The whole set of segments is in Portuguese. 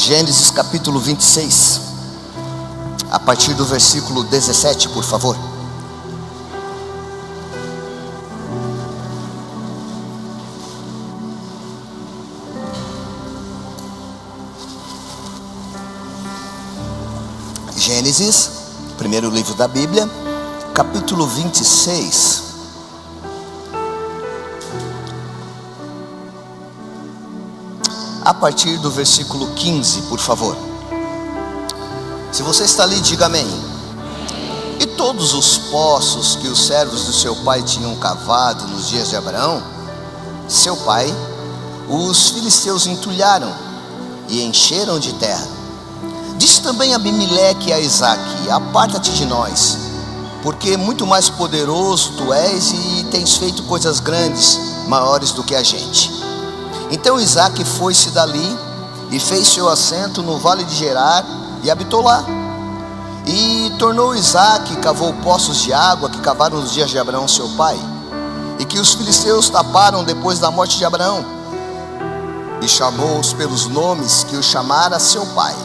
Gênesis capítulo 26, a partir do versículo 17, por favor. Gênesis, primeiro livro da Bíblia, capítulo 26. A partir do versículo 15, por favor. Se você está ali, diga amém. E todos os poços que os servos do seu pai tinham cavado nos dias de Abraão, seu pai, os filisteus entulharam e encheram de terra. Disse também Abimeleque a Isaque: aparta-te de nós, porque muito mais poderoso tu és e tens feito coisas grandes, maiores do que a gente. Então Isaque foi-se dali e fez seu assento no vale de Gerar e habitou lá. E tornou Isaque e cavou poços de água que cavaram nos dias de Abraão seu pai, e que os filisteus taparam depois da morte de Abraão. E chamou-os pelos nomes que os chamara seu pai.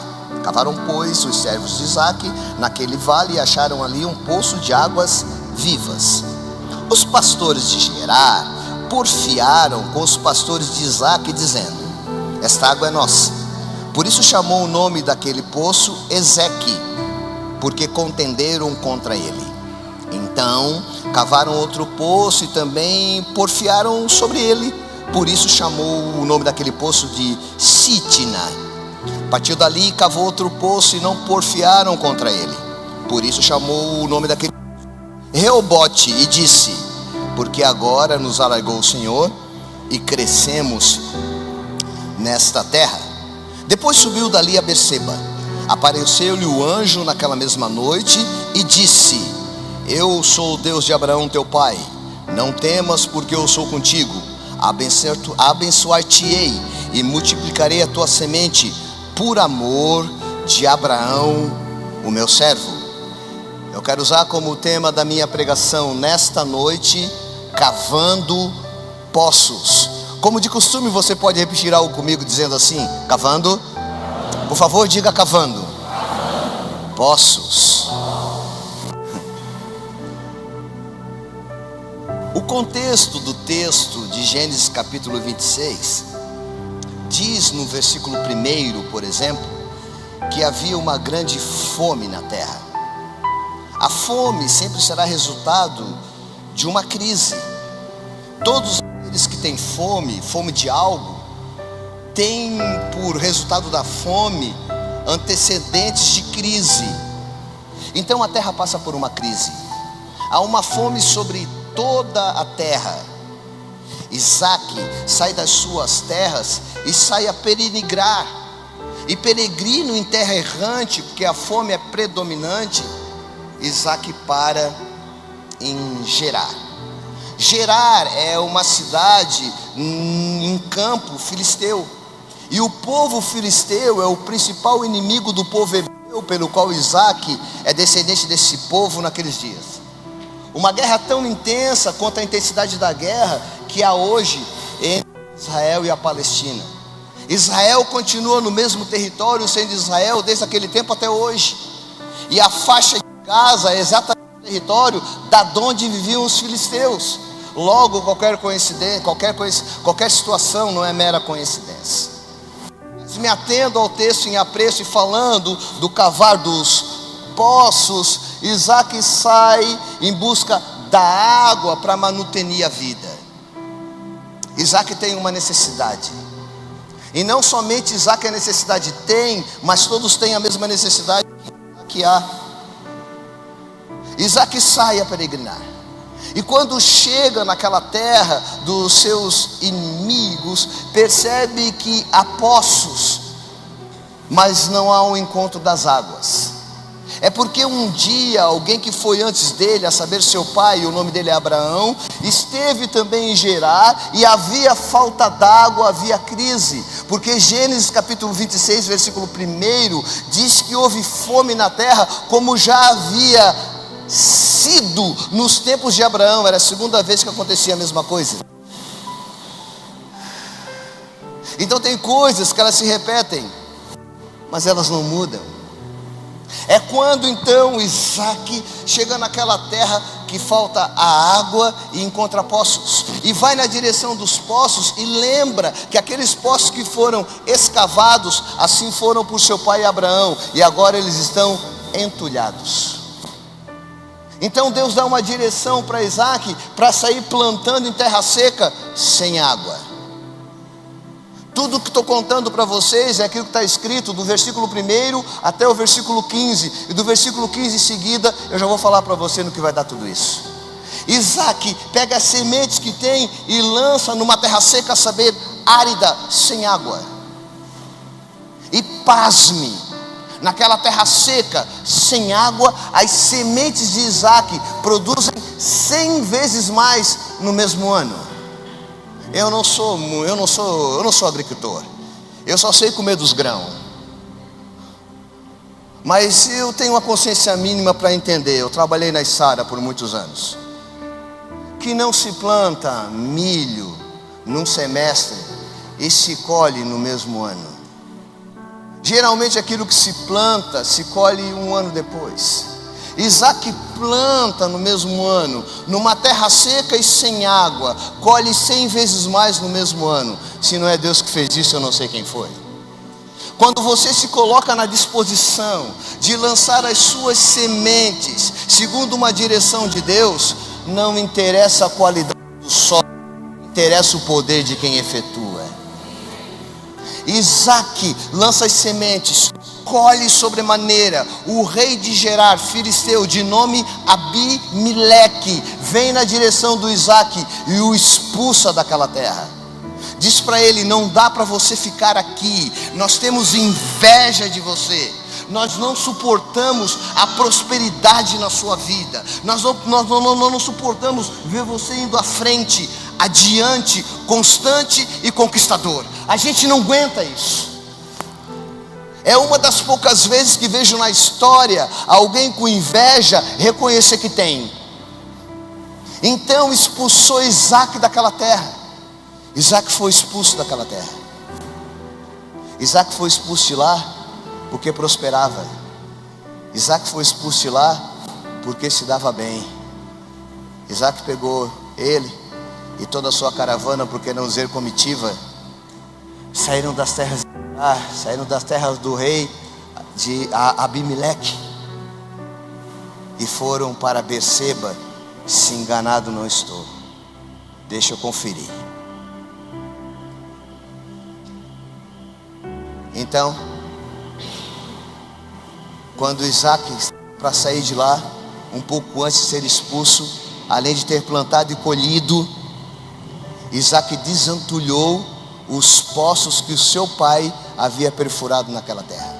Cavaram, pois, os servos de Isaque naquele vale e acharam ali um poço de águas vivas. Os pastores de Gerar porfiaram com os pastores de Isaque, dizendo: esta água é nossa. Por isso chamou o nome daquele poço Ezeque, porque contenderam contra ele. Então cavaram outro poço e também porfiaram sobre ele. Por isso chamou o nome daquele poço de Sitna. Partiu dali e cavou outro poço e não porfiaram contra ele. Por isso chamou o nome daquele Reobote e disse: porque agora nos alargou o Senhor e crescemos nesta terra. Depois subiu dali a Berseba. Apareceu-lhe o anjo naquela mesma noite e disse: eu sou o Deus de Abraão teu pai, não temas, porque eu sou contigo. Abençoar-te-ei e multiplicarei a tua semente por amor de Abraão, o meu servo. Eu quero usar como tema da minha pregação nesta noite: cavando poços. Como de costume, você pode repetir algo comigo dizendo assim: cavando. Por favor, diga cavando. Poços. O contexto do texto de Gênesis capítulo 26 diz no versículo 1, por exemplo, que havia uma grande fome na terra. A fome sempre será resultado de uma crise. Todos aqueles que têm fome de algo, têm por resultado da fome antecedentes de crise. Então a terra passa por uma crise. Há uma fome sobre toda a terra. Isaque sai das suas terras e sai a peregrinar. E peregrino em terra errante, porque a fome é predominante. Isaque para em Gerar. Gerar é uma cidade em campo filisteu. E o povo filisteu é o principal inimigo do povo hebreu, pelo qual Isaque é descendente desse povo naqueles dias. Uma guerra tão intensa quanto a intensidade da guerra que há hoje entre Israel e a Palestina. Israel continua no mesmo território, sendo Israel desde aquele tempo até hoje. E a faixa de Gaza é exatamente o território da onde viviam os filisteus. Logo, qualquer coincidência, qualquer situação não é mera coincidência. Mas me atendo ao texto em apreço e falando do cavar dos poços, Isaque sai em busca da água para manutenir a vida. Isaque tem uma necessidade. E não somente Isaque a necessidade tem, mas todos têm a mesma necessidade que há. Isaque sai a peregrinar. E quando chega naquela terra dos seus inimigos, percebe que há poços, mas não há um encontro das águas. É porque um dia alguém que foi antes dele, a saber seu pai, o nome dele é Abraão, esteve também em Gerar e havia falta d'água, havia crise. Porque Gênesis capítulo 26, versículo 1 diz que houve fome na terra, como já havia sido nos tempos de Abraão. Era a segunda vez que acontecia a mesma coisa. Então tem coisas que elas se repetem. mas elas não mudam. É quando então Isaac chega naquela terra que falta a água e encontra poços, e vai na direção dos poços e lembra que aqueles poços que foram escavados, assim foram por seu pai Abraão, e agora eles estão entulhados. Então Deus dá uma direção para Isaac para sair plantando em terra seca, sem água. Tudo que estou contando para vocês é aquilo que está escrito do versículo 1 até o versículo 15. E do versículo 15 em seguida, eu já vou falar para você no que vai dar tudo isso. Isaac pega as sementes que tem e lança numa terra seca, a saber, árida, sem água. E pasme, naquela terra seca, sem água, as sementes de Isaac produzem 100 vezes mais no mesmo ano. Eu não sou agricultor. Eu só sei comer dos grãos. Mas eu tenho uma consciência mínima para entender. Eu trabalhei na Sara por muitos anos. Que não se planta milho num semestre e se colhe no mesmo ano. Geralmente aquilo que se planta se colhe um ano depois. Isaac planta no mesmo ano, numa terra seca e sem água, colhe 100 vezes mais no mesmo ano. Se não é Deus que fez isso, eu não sei quem foi. Quando você se coloca na disposição de lançar as suas sementes, segundo uma direção de Deus, não interessa a qualidade do solo, interessa o poder de quem efetua. Isaac lança as sementes, colhe sobremaneira. O rei de Gerar, filisteu, de nome Abimeleque, vem na direção do Isaac e o expulsa daquela terra. Diz para ele: não dá para você ficar aqui, nós temos inveja de você. Nós não suportamos a prosperidade na sua vida. Nós não suportamos ver você indo à frente, adiante, constante e conquistador. A gente não aguenta isso. É uma das poucas vezes que vejo na história alguém com inveja reconhecer que tem. Então expulsou Isaac daquela terra. Isaac foi expulso daquela terra. Isaac foi expulso de lá porque prosperava. Isaac foi expulso de lá porque se dava bem. Isaac pegou ele e toda a sua caravana, porque não dizer comitiva, saíram das terras do rei de Abimeleque e foram para Berseba. Se enganado não estou, deixa eu conferir. Então, quando Isaac, para sair de lá, um pouco antes de ser expulso, além de ter plantado e colhido, Isaac desentulhou os poços que o seu pai havia perfurado naquela terra.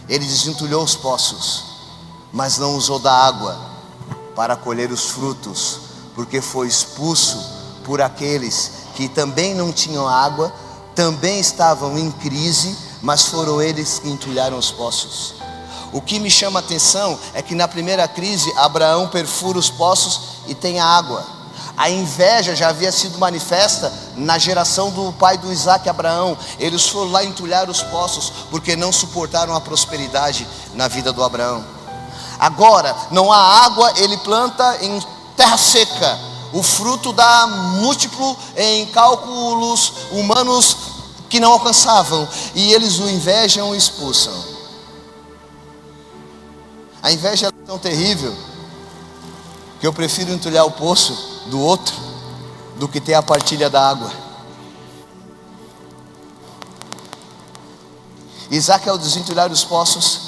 Ele desentulhou os poços, mas não usou da água para colher os frutos, porque foi expulso por aqueles que também não tinham água, também estavam em crise, mas foram eles que entulharam os poços. O que me chama a atenção é que na primeira crise, Abraão perfura os poços e tem a água. A inveja já havia sido manifesta na geração do pai do Isaac, Abraão. Eles foram lá entulhar os poços, porque não suportaram a prosperidade na vida do Abraão. Agora, não há água, ele planta em terra seca. O fruto dá múltiplo em cálculos humanos que não alcançavam, e eles o invejam e o expulsam. A inveja é tão terrível que eu prefiro entulhar o poço do outro do que ter a partilha da água. Isaac, ao desentulhar os poços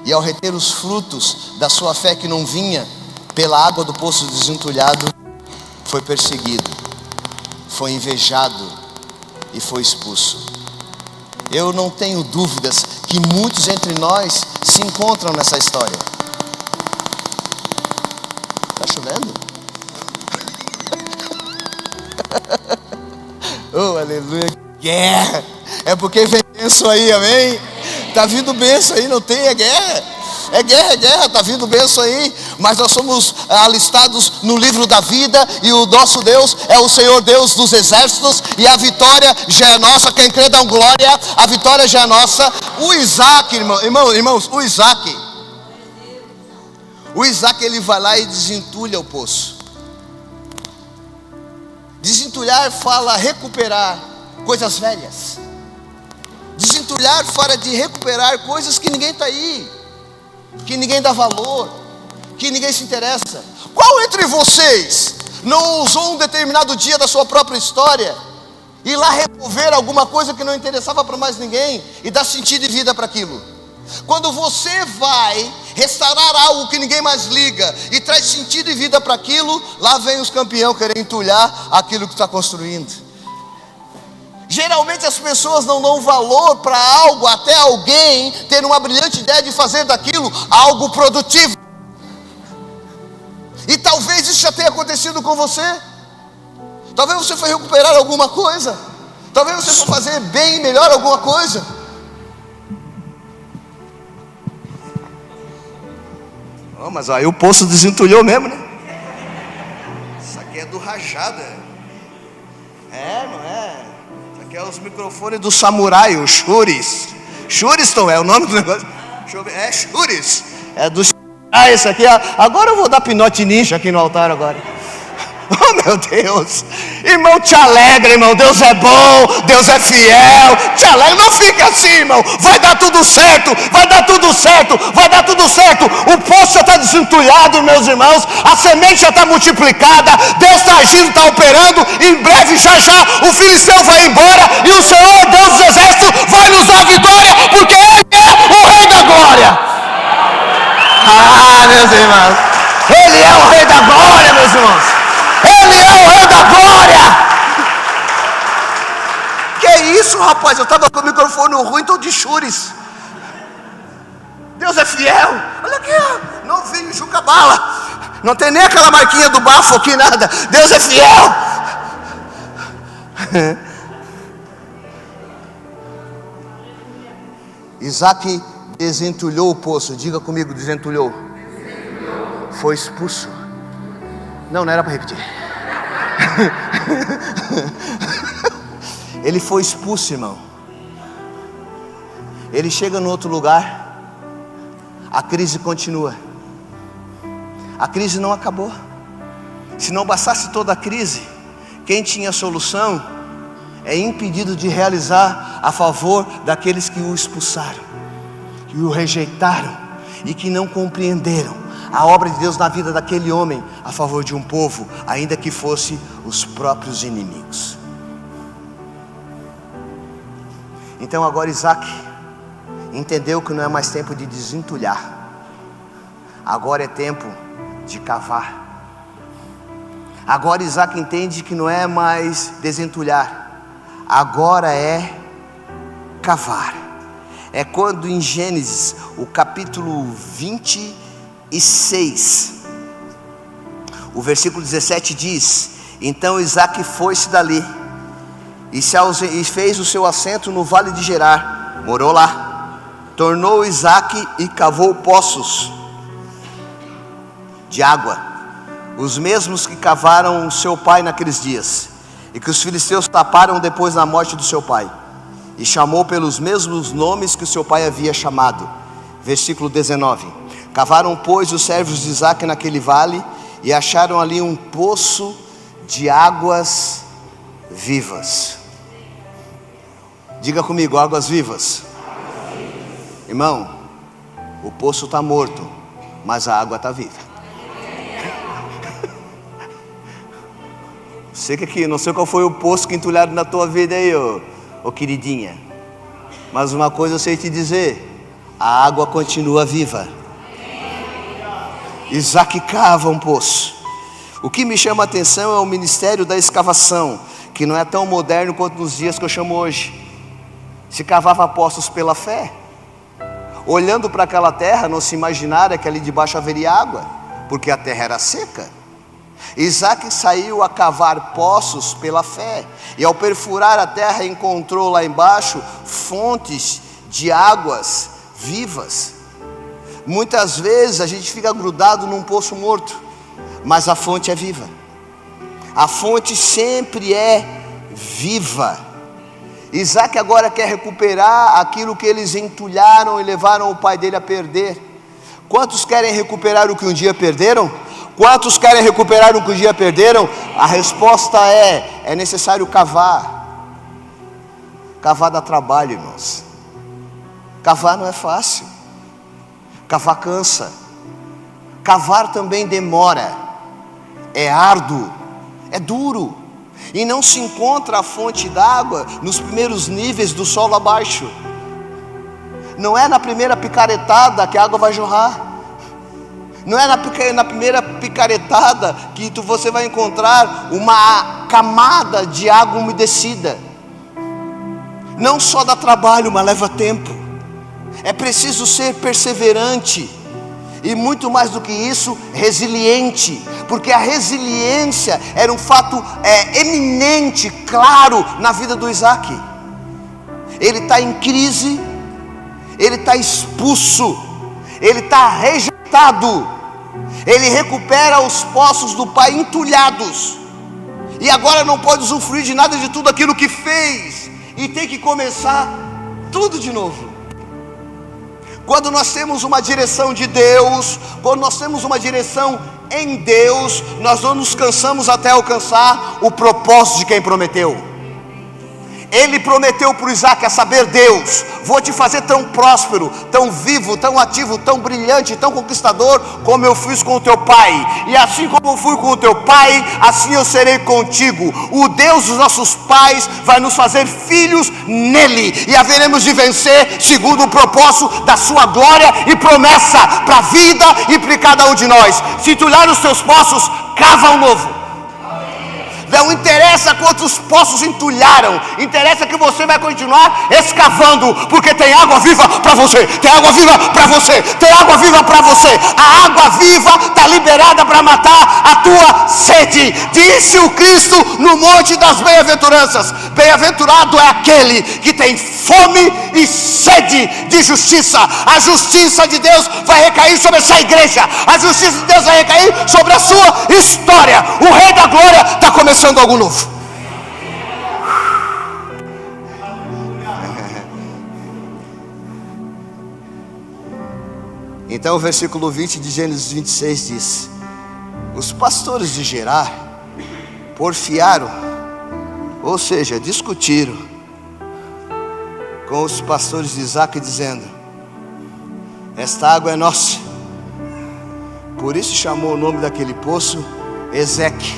e ao reter os frutos da sua fé que não vinha pela água do poço desentulhado, foi perseguido, foi invejado e foi expulso. Eu não tenho dúvidas que muitos entre nós se encontram nessa história. Está chovendo? Oh, aleluia. Guerra. É porque vem bênção aí, amém? Está vindo bênção aí, não tem? É guerra. É guerra, está vindo bênção aí. mas nós somos alistados no livro da vida, e o nosso Deus é o Senhor Deus dos exércitos, e a vitória já é nossa. Quem crê dá glória, a vitória já é nossa. O Isaac, irmãos, o Isaac ele vai lá e desentulha o poço. Desentulhar fala recuperar coisas velhas. Desentulhar fala de recuperar coisas que ninguém está aí, que ninguém dá valor, que ninguém se interessa. Qual entre vocês não usou um determinado dia da sua própria história ir lá remover alguma coisa que não interessava para mais ninguém e dar sentido e vida para aquilo? Quando você vai restaurar algo que ninguém mais liga e traz sentido e vida para aquilo, lá vem os campeões querendo entulhar aquilo que está construindo. Geralmente as pessoas não dão valor para algo até alguém ter uma brilhante ideia de fazer daquilo algo produtivo. E talvez isso já tenha acontecido com você. Talvez você foi recuperar alguma coisa. Talvez você foi fazer bem e melhor alguma coisa. Oh, mas aí o poço desentulhou mesmo, né? Isso aqui é do rajada. Não é? Isso aqui é os microfones do samurai, o Shuris. Shuriston é o nome do negócio. Shuris. É do samurai isso aqui. Agora eu vou dar pinote ninja aqui no altar agora. Oh meu Deus, irmão, te alegra, irmão. Deus é bom, Deus é fiel. Te alegra, não fica assim, irmão. Vai dar tudo certo, vai dar tudo certo, vai dar tudo certo. O poço já está desentulhado, meus irmãos. A semente já está multiplicada. Deus está agindo, está operando. Em breve, já o filisteu vai embora e o Senhor, Deus dos exércitos, vai nos dar vitória, porque Ele é o Rei da glória. Meus irmãos, Ele é o Rei da glória, meus irmãos. Ele é o Rei da glória. Que isso, rapaz? Eu estava com o microfone ruim, estou de chures. Deus é fiel. Olha aqui, ó, novinho, chuca-bala. Não tem nem aquela marquinha do bafo aqui, nada. Deus é fiel. Isaac desentulhou o poço. Diga comigo, desentulhou. Foi expulso. Não era para repetir. Ele foi expulso, irmão. Ele chega no outro lugar. A crise continua. A crise não acabou. Se não bastasse toda a crise, quem tinha solução é impedido de realizar a favor daqueles que o expulsaram, que o rejeitaram e que não compreenderam a obra de Deus na vida daquele homem a favor de um povo, ainda que fosse os próprios inimigos. Então agora Isaac entendeu que não é mais tempo de desentulhar. Agora é tempo de cavar. Agora Isaac entende que não é mais desentulhar. Agora é cavar. É quando em Gênesis, o capítulo 26, o versículo 17 diz: então Isaac foi-se dali e fez o seu assento no vale de Gerar, morou lá. Tornou Isaac e cavou poços de água, os mesmos que cavaram seu pai naqueles dias, e que os filisteus taparam depois da morte do seu pai, e chamou pelos mesmos nomes que o seu pai havia chamado. Versículo 19: cavaram, pois, os servos de Isaac naquele vale, e acharam ali um poço de águas vivas. Diga comigo, águas vivas. Irmão, o poço está morto, mas a água está viva. Sei que aqui, não sei qual foi o poço que entulharam na tua vida aí, ô queridinha, mas uma coisa eu sei te dizer: a água continua viva. Isaac cava um poço. O que me chama a atenção é o ministério da escavação, que não é tão moderno quanto nos dias que eu chamo hoje. Se cavava poços pela fé, olhando para aquela terra, não se imaginara que ali debaixo haveria água, porque a terra era seca. Isaac saiu a cavar poços pela fé, e ao perfurar a terra encontrou lá embaixo fontes de águas vivas. Muitas vezes a gente fica grudado num poço morto, mas a fonte é viva. A fonte sempre é viva. Isaac agora quer recuperar aquilo que eles entulharam e levaram o pai dele a perder. Quantos querem recuperar o que um dia perderam? Quantos querem recuperar o que um dia perderam? A resposta é necessário cavar. Cavar dá trabalho, irmãos. Cavar não é fácil. Cavar cansa. Cavar também demora. É árduo. É duro. E não se encontra a fonte d'água nos primeiros níveis do solo abaixo. Não é na primeira picaretada que a água vai jorrar. Não é na primeira picaretada que você vai encontrar uma camada de água umedecida. Não só dá trabalho, mas leva tempo. É preciso ser perseverante. E muito mais do que isso, resiliente. Porque a resiliência era um fato eminente, claro, na vida do Isaac. Ele está em crise, ele está expulso, ele está rejeitado. Ele recupera os poços do pai entulhados. E agora não pode usufruir de nada de tudo aquilo que fez. E tem que começar tudo de novo. Quando nós temos uma direção de Deus, quando nós temos uma direção em Deus, nós não nos cansamos até alcançar o propósito de quem prometeu. Ele prometeu para o Isaac, a saber, Deus, vou te fazer tão próspero, tão vivo, tão ativo, tão brilhante, tão conquistador, como eu fiz com o teu pai. E assim como eu fui com o teu pai, assim eu serei contigo. O Deus dos nossos pais vai nos fazer filhos nele, e haveremos de vencer segundo o propósito da sua glória e promessa para a vida e para cada um de nós. Se entulhar os teus poços, cava um novo. Não interessa quantos poços entulharam, interessa que você vai continuar escavando, porque tem água viva para você, tem água viva para você, tem água viva para você. A água viva está liberada para matar a tua sede. Disse o Cristo no Monte das Bem-aventuranças: bem-aventurado é aquele que tem fome e sede de justiça. A justiça de Deus vai recair sobre essa igreja, a justiça de Deus vai recair sobre a sua história. O Rei da Glória está começando algo novo. Então o versículo 20 de Gênesis 26 diz: os pastores de Gerar porfiaram, ou seja, discutiram com os pastores de Isaac, dizendo: esta água é nossa. Por isso chamou o nome daquele poço Ezeque,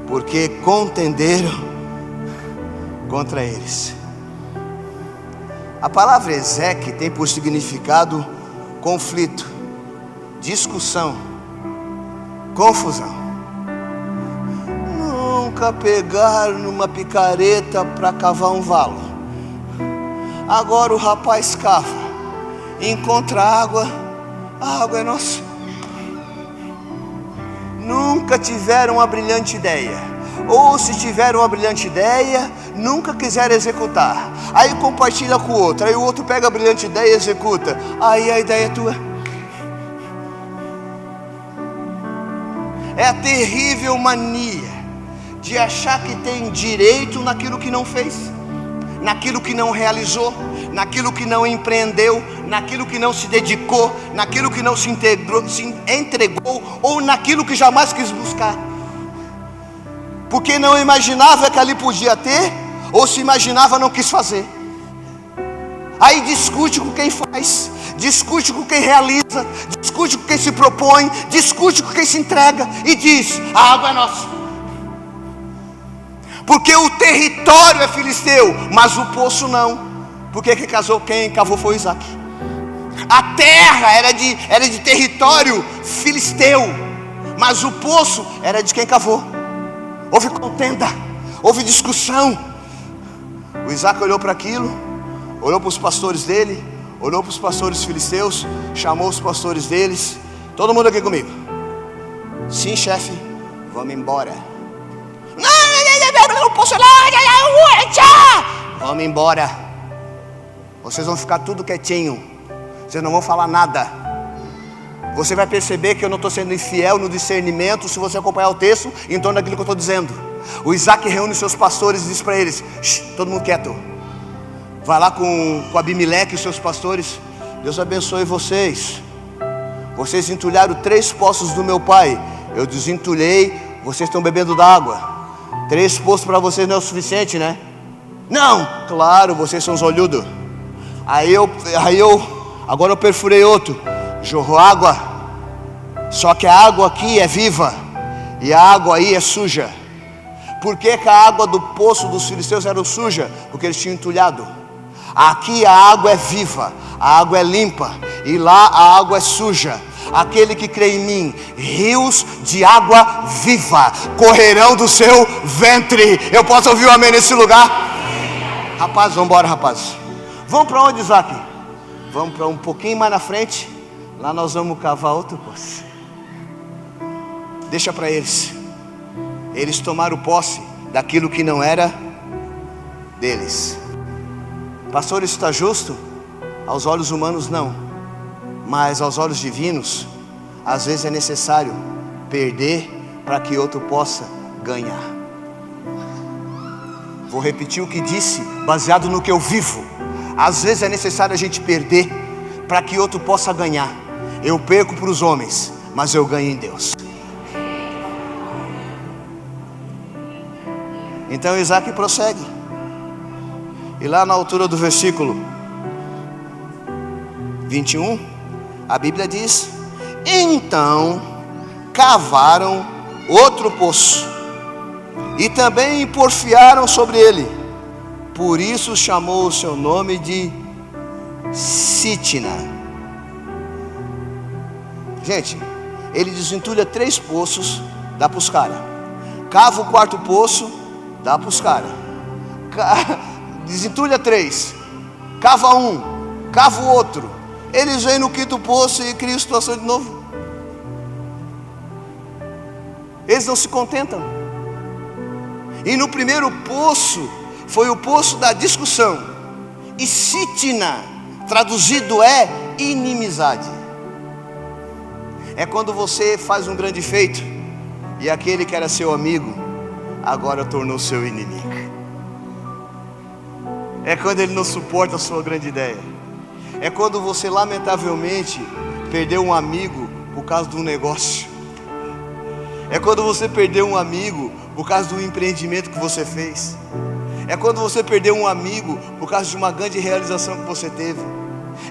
porque contenderam contra eles. A palavra Ezeque tem por significado conflito, discussão, confusão. Nunca pegaram numa picareta para cavar um valo. Agora o rapaz cava, encontra água, a água é nossa. Nunca tiveram uma brilhante ideia, ou se tiveram uma brilhante ideia, nunca quiseram executar. Aí compartilha com o outro, aí o outro pega a brilhante ideia e executa. Aí a ideia é tua. É a terrível mania de achar que tem direito naquilo que não fez, naquilo que não realizou, naquilo que não empreendeu, naquilo que não se dedicou, naquilo que não se entregou, ou naquilo que jamais quis buscar, porque não imaginava que ali podia ter, ou se imaginava não quis fazer. Aí discute com quem faz, discute com quem realiza, discute com quem se propõe, discute com quem se entrega e diz: a água é nossa. Porque o território é filisteu, mas o poço não. Porque quem cavou foi Isaac. A terra era de território filisteu, mas o poço era de quem cavou. Houve contenda, houve discussão. O Isaac olhou para aquilo, olhou para os pastores dele, olhou para os pastores filisteus, chamou os pastores deles. Todo mundo aqui comigo? Sim, chefe, vamos embora. Não posso lá. Vamos embora. Vocês vão ficar tudo quietinho. Vocês não vão falar nada. Você vai perceber que eu não estou sendo infiel no discernimento se você acompanhar o texto em torno daquilo que eu estou dizendo. O Isaac reúne seus pastores e diz para eles: todo mundo quieto. Vai lá com Abimeleque e seus pastores. Deus abençoe vocês. Vocês entulharam 3 poços do meu pai. Eu desentulhei, vocês estão bebendo d'água. 3 poços para vocês não é o suficiente, né? Não, claro, vocês são os olhudos. Agora eu perfurei outro. Jorrou água. Só que a água aqui é viva e a água aí é suja. Por que a água do poço dos filisteus era suja? Porque eles tinham entulhado. Aqui a água é viva, a água é limpa, e lá a água é suja. Aquele que crê em mim, rios de água viva correrão do seu ventre. Eu posso ouvir um amém nesse lugar? Rapaz, vamos embora, rapaz. Vamos para onde, Isaac? Vamos para um pouquinho mais na frente. Lá nós vamos cavar outro poço. Deixa para eles. Eles tomaram posse daquilo que não era deles. Pastor, isso está justo? Aos olhos humanos não, mas aos olhos divinos, às vezes é necessário perder para que outro possa ganhar. Vou repetir o que disse, baseado no que eu vivo. Às vezes é necessário a gente perder para que outro possa ganhar. Eu perco para os homens, mas eu ganho em Deus. Então Isaac prossegue. E lá na altura do versículo 21, a Bíblia diz: então cavaram outro poço e também porfiaram sobre ele. Por isso chamou o seu nome de Sitna. Gente, ele desentulha 3 poços, dá para os caras. Cava o 4º poço, dá para os caras. Desentulha 3, cava um, cava o outro. Eles vêm no 5º poço e criam situação de novo. Eles não se contentam. E no primeiro poço foi o poço da discussão. E Sitna, traduzido é inimizade. É quando você faz um grande feito e aquele que era seu amigo agora tornou seu inimigo. É quando ele não suporta a sua grande ideia. É quando você lamentavelmente perdeu um amigo por causa de um negócio. É quando você perdeu um amigo por causa de um empreendimento que você fez. É quando você perdeu um amigo por causa de uma grande realização que você teve.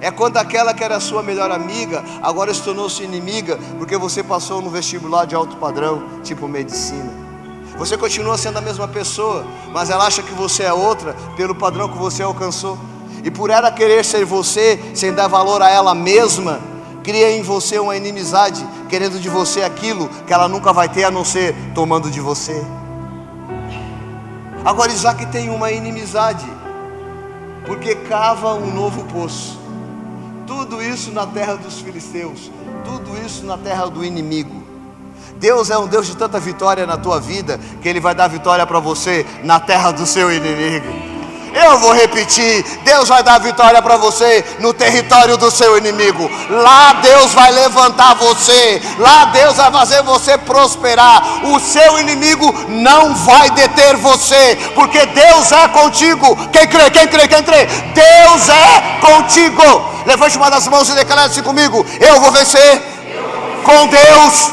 É quando aquela que era a sua melhor amiga agora se tornou-se inimiga porque você passou no vestibular de alto padrão, tipo medicina. Você continua sendo a mesma pessoa, mas ela acha que você é outra pelo padrão que você alcançou. E por ela querer ser você, sem dar valor a ela mesma, cria em você uma inimizade, querendo de você aquilo que ela nunca vai ter, a não ser tomando de você. Agora Isaac tem uma inimizade, porque cava um novo poço. Tudo isso na terra dos filisteus, tudo isso na terra do inimigo. Deus é um Deus de tanta vitória na tua vida, que Ele vai dar vitória para você na terra do seu inimigo. Eu vou repetir, Deus vai dar vitória para você no território do seu inimigo. Lá Deus vai levantar você, lá Deus vai fazer você prosperar. O seu inimigo não vai deter você, porque Deus é contigo. Quem crê, quem crê, quem crê? Deus é contigo. Levante uma das mãos e declare assim comigo: eu vou vencer com Deus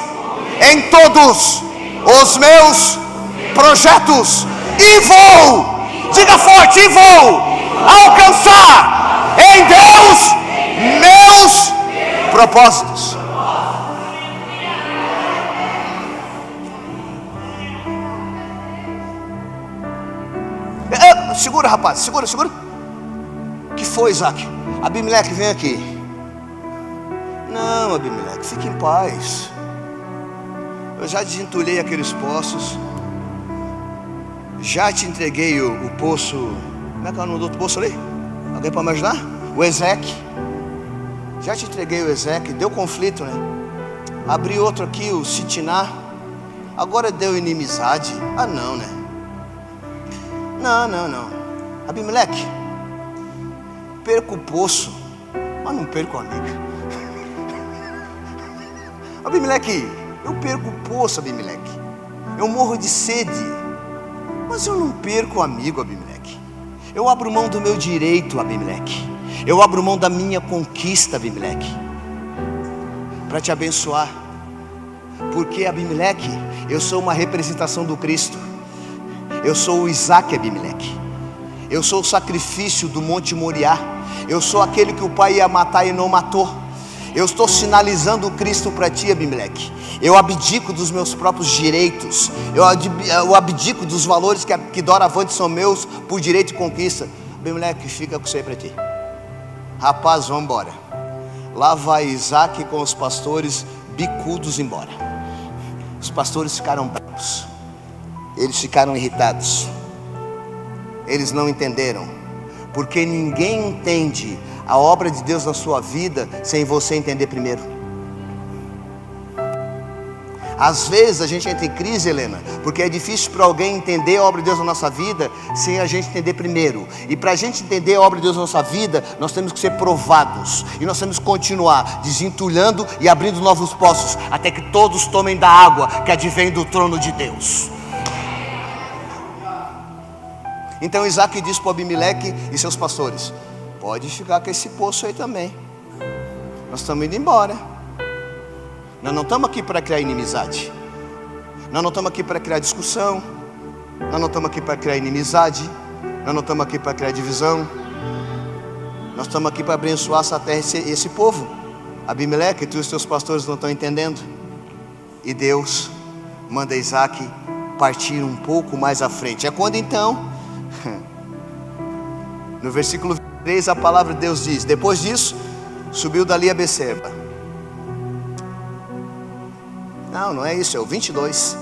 em todos os meus projetos, e vou, diga forte, e vou alcançar em Deus meus propósitos. Segura, rapaz, segura. Que foi, Isaac? Abimeleque, vem aqui. Não, Abimeleque, fique em paz. Eu já desentulhei aqueles poços. Já te entreguei o poço. Como é que é o nome do outro poço ali? Alguém pode me ajudar? O Ezeque. Já te entreguei o Ezeque. Deu conflito, né? Abri outro aqui, o Sitna. Agora deu inimizade. Ah, não, né? Não. Abimeleque, perco o poço, mas não perco a amiga. Abimeleque, eu perco o poço, Abimeleque. Eu morro de sede. Mas eu não perco o amigo, Abimeleque. Eu abro mão do meu direito, Abimeleque. Eu abro mão da minha conquista, Abimeleque, para te abençoar. Porque, Abimeleque, eu sou uma representação do Cristo. Eu sou o Isaac, Abimeleque. Eu sou o sacrifício do Monte Moriá. Eu sou aquele que o pai ia matar e não matou. Eu estou sinalizando o Cristo para ti, Abimeleque. Eu abdico dos meus próprios direitos. Eu abdico dos valores que doravante são meus por direito e conquista. Abimeleque, fica com você para ti. Rapaz, vamos embora. Lá vai Isaac com os pastores bicudos embora. Os pastores ficaram bravos. Eles ficaram irritados. Eles não entenderam. Porque ninguém entende a obra de Deus na sua vida sem você entender primeiro. Às vezes a gente entra em crise, Helena, porque é difícil para alguém entender a obra de Deus na nossa vida sem a gente entender primeiro. E para a gente entender a obra de Deus na nossa vida, nós temos que ser provados. E nós temos que continuar desentulhando e abrindo novos poços, até que todos tomem da água que advém do trono de Deus. Então Isaac disse para o Abimeleque e seus pastores: pode ficar com esse poço aí também. Nós estamos indo embora. Nós não estamos aqui para criar inimizade. Nós não estamos aqui para criar discussão. Nós não estamos aqui para criar inimizade. Nós não estamos aqui para criar divisão. Nós estamos aqui para abençoar essa terra e esse povo. Abimeleque, tu e os teus pastores não estão entendendo. E Deus manda Isaac partir um pouco mais à frente. É quando então, no versículo 23, a palavra de Deus diz: depois disso, subiu dali a Beceba. Não é isso, é o 22.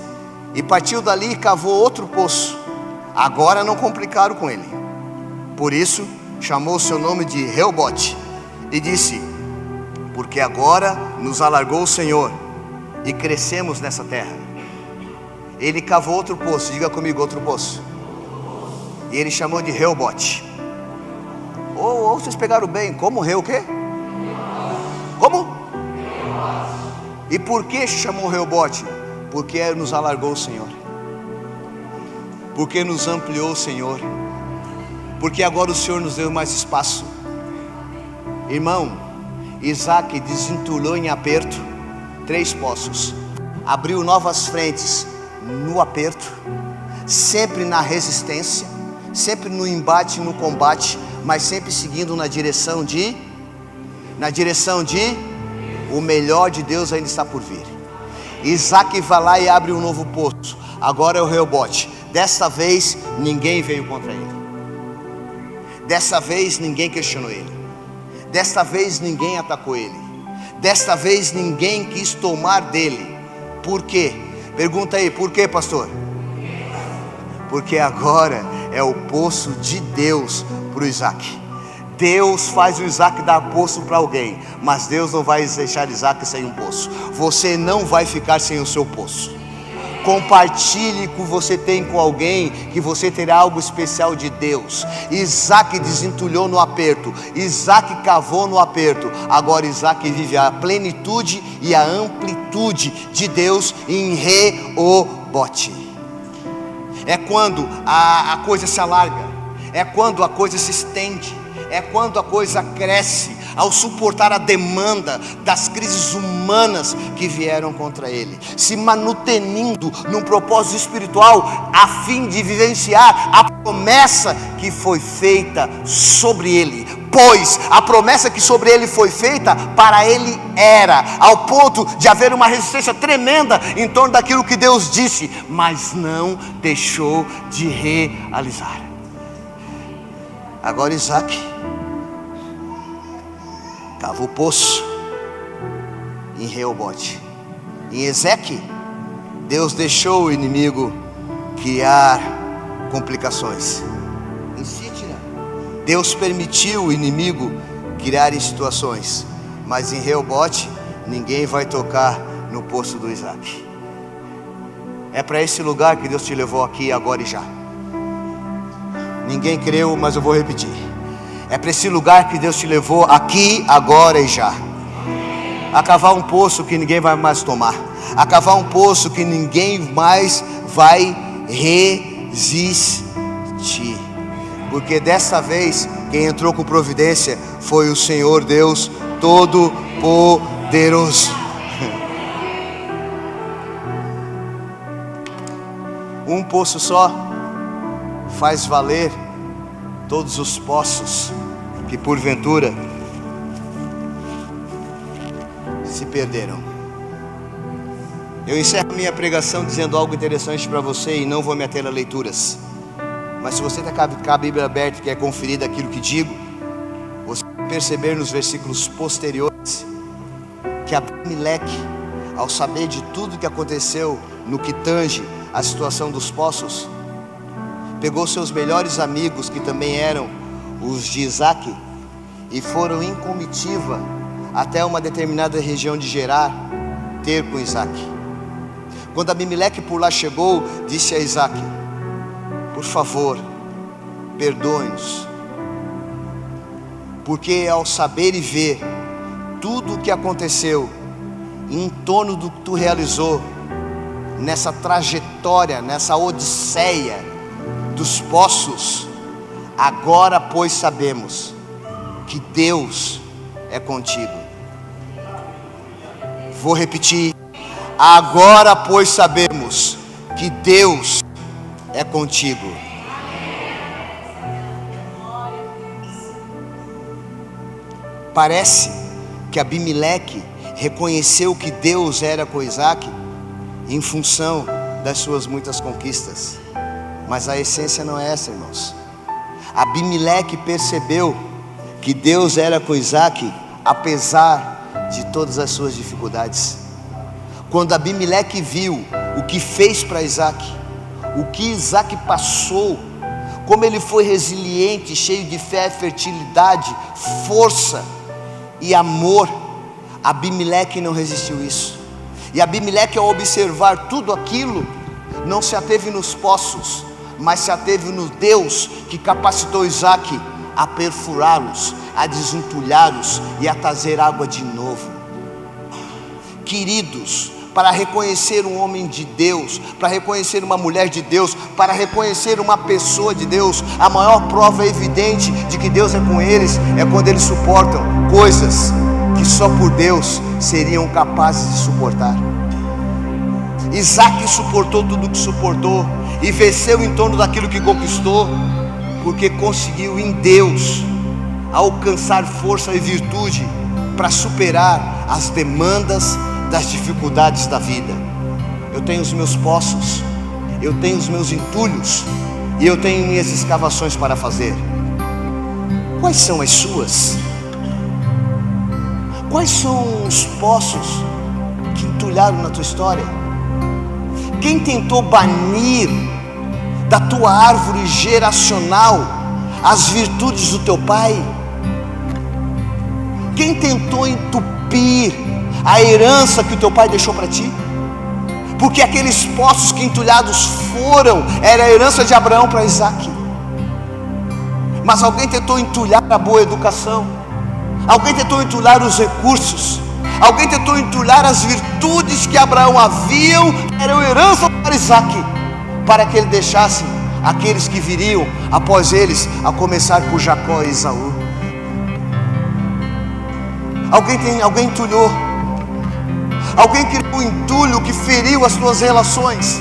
E partiu dali e cavou outro poço. Agora não complicaram com ele. Por isso chamou o seu nome de Reobote. E disse: porque agora nos alargou o Senhor e crescemos nessa terra. Ele cavou outro poço. Diga comigo, outro poço. E ele chamou de Reobote. Ou vocês pegaram bem. Como Reu o quê? Como? E por que chamou Reobote? Porque nos alargou o Senhor. Porque nos ampliou o Senhor. Porque agora o Senhor nos deu mais espaço. Irmão, Isaac desentulhou em aperto 3 poços. Abriu novas frentes no aperto. Sempre na resistência. Sempre no embate e no combate. Mas sempre seguindo na direção de o melhor de Deus ainda está por vir. Isaac vai lá e abre um novo poço. Agora é o Reobote. Desta vez ninguém veio contra ele. Desta vez ninguém questionou ele. Desta vez ninguém atacou ele. Desta vez ninguém quis tomar dele. Por quê? Pergunta aí, por quê, pastor? Porque agora é o poço de Deus para o Isaac. Deus faz o Isaac dar poço para alguém, mas Deus não vai deixar Isaac sem um poço. Você não vai ficar sem o seu poço. Compartilhe o que você tem com alguém, que você terá algo especial de Deus. Isaac desentulhou no aperto. Isaac cavou no aperto. Agora Isaac vive a plenitude e a amplitude de Deus em Reobote. É quando a coisa se alarga. É quando a coisa se estende. É quando a coisa cresce, ao suportar a demanda das crises humanas que vieram contra ele, se manutenindo num propósito espiritual, a fim de vivenciar a promessa que foi feita sobre ele. Pois a promessa que sobre ele foi feita, para ele era, ao ponto de haver uma resistência tremenda em torno daquilo que Deus disse, mas não deixou de realizar. Agora Isaac cavou o poço em Reobote. Em Ezeque, Deus deixou o inimigo criar complicações. Em Sítira, Deus permitiu o inimigo criar situações. Mas em Reobote, ninguém vai tocar no poço do Isaac. É para esse lugar que Deus te levou aqui, agora e já. Ninguém creu, mas eu vou repetir. É para esse lugar que Deus te levou aqui, agora e já. a cavar um poço que ninguém vai mais tomar, a cavar um poço que ninguém mais vai resistir, porque dessa vez quem entrou com providência foi o Senhor Deus Todo-Poderoso. Um poço só faz valer todos os poços que porventura se perderam. Eu encerro minha pregação dizendo algo interessante para você e não vou me ater a leituras. Mas se você está com a Bíblia aberta e quer conferir daquilo que digo, você vai perceber nos versículos posteriores que Abimeleque, ao saber de tudo que aconteceu no que tange a situação dos poços, pegou seus melhores amigos, que também eram os de Isaac, e foram em comitiva até uma determinada região de Gerar ter com Isaac. Quando Abimeleque por lá chegou, disse a Isaac: por favor, perdoe-nos, porque ao saber e ver tudo o que aconteceu em torno do que tu realizou nessa trajetória, nessa odisseia dos poços, agora pois sabemos que Deus é contigo. Vou repetir: agora pois sabemos que Deus é contigo. Parece que Abimeleque reconheceu que Deus era com Isaac em função das suas muitas conquistas, mas a essência não é essa, irmãos. Abimeleque percebeu que Deus era com Isaac apesar de todas as suas dificuldades. Quando Abimeleque viu o que fez para Isaac, o que Isaac passou, como ele foi resiliente, cheio de fé, fertilidade, força e amor, Abimeleque não resistiu isso. E Abimeleque, ao observar tudo aquilo, não se ateve nos poços, mas se ateve no Deus que capacitou Isaac a perfurá-los, a desentulhá-los e a trazer água de novo. Queridos, para reconhecer um homem de Deus, para reconhecer uma mulher de Deus, para reconhecer uma pessoa de Deus, a maior prova evidente de que Deus é com eles é quando eles suportam coisas que só por Deus seriam capazes de suportar. Isaac suportou tudo o que suportou e venceu em torno daquilo que conquistou, porque conseguiu em Deus alcançar força e virtude para superar as demandas das dificuldades da vida. Eu tenho os meus poços, eu tenho os meus entulhos e eu tenho minhas escavações para fazer. Quais são as suas? Quais são os poços que entulharam na tua história? Quem tentou banir da tua árvore geracional as virtudes do teu pai? Quem tentou entupir a herança que o teu pai deixou para ti? Porque aqueles poços que entulhados foram, era a herança de Abraão para Isaac. Mas alguém tentou entulhar a boa educação, alguém tentou entulhar os recursos, alguém tentou entulhar as virtudes que Abraão haviam, eram herança para Isaac, para que ele deixasse aqueles que viriam após eles, a começar por Jacó e Esaú. Alguém entulhou, alguém criou um entulho que feriu as suas relações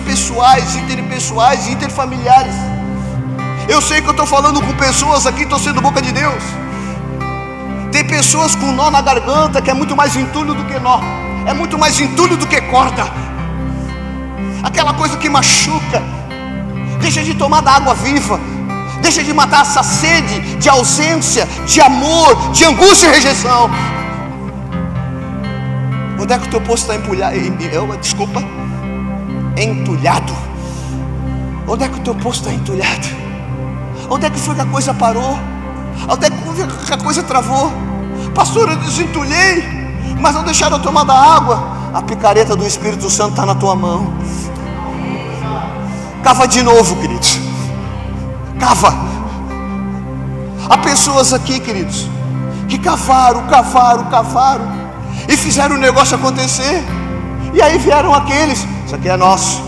pessoais, interpessoais e interfamiliares. Eu sei que eu estou falando com pessoas aqui, estou sendo boca de Deus. Tem pessoas com nó na garganta, que é muito mais entulho do que nó, é muito mais entulho do que corda, aquela coisa que machuca. Deixa de tomar da água viva, deixa de matar essa sede de ausência, de amor, de angústia e rejeição. Onde é que o teu poço está entulhado? Onde é que o teu poço está entulhado? Onde é que foi que a coisa parou? Onde é que a coisa travou? Pastor, eu desentulhei, mas não deixaram eu tomar da água. A picareta do Espírito Santo está na tua mão. Cava de novo, queridos. Cava. Há pessoas aqui, queridos, que cavaram e fizeram o negócio acontecer. E aí vieram aqueles, isso aqui é nosso.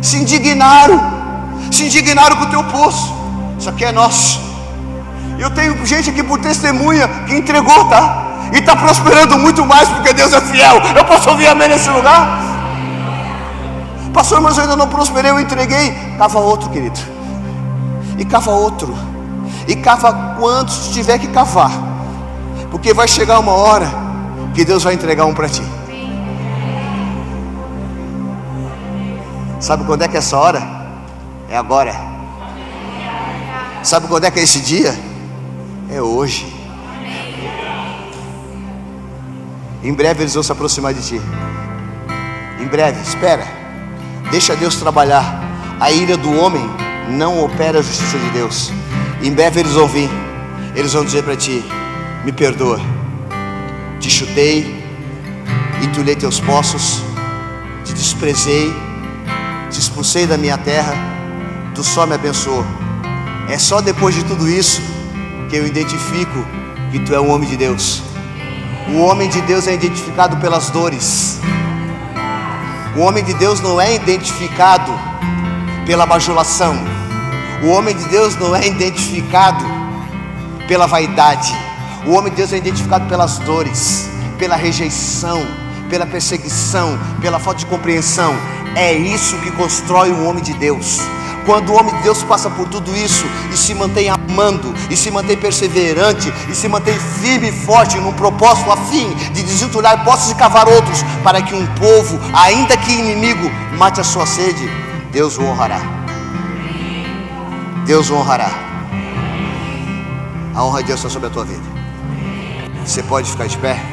Se indignaram com o teu poço, isso aqui é nosso. Eu tenho gente aqui por testemunha que entregou, tá? E está prosperando muito mais porque Deus é fiel. Eu posso ouvir amém nesse lugar? Pastor, mas eu ainda não prosperei, eu entreguei. Cava outro, querido. E cava outro. E cava quantos tiver que cavar. Porque vai chegar uma hora que Deus vai entregar um para ti. Sabe quando é que é essa hora? É agora. Sabe quando é que é esse dia? É hoje. Em breve eles vão se aproximar de ti. Em breve, espera. Deixa Deus trabalhar. A ira do homem não opera a justiça de Deus. Em breve eles vão vir. Eles vão dizer para ti: me perdoa, te chutei, entulhei teus poços, te desprezei, te expulsei da minha terra, tu só me abençoou. É só depois de tudo isso que eu identifico que tu é um homem de Deus. O homem de Deus é identificado pelas dores. O homem de Deus não é identificado pela bajulação. O homem de Deus não é identificado pela vaidade. O homem de Deus é identificado pelas dores, pela rejeição, pela perseguição, pela falta de compreensão. É isso que constrói um homem de Deus. Quando o homem de Deus passa por tudo isso e se mantém amando, e se mantém perseverante, e se mantém firme e forte num propósito a fim de desentulhar poços e cavar outros, para que um povo, ainda que inimigo, mate a sua sede, Deus o honrará. Deus o honrará. A honra de Deus está sobre a tua vida. Você pode ficar de pé?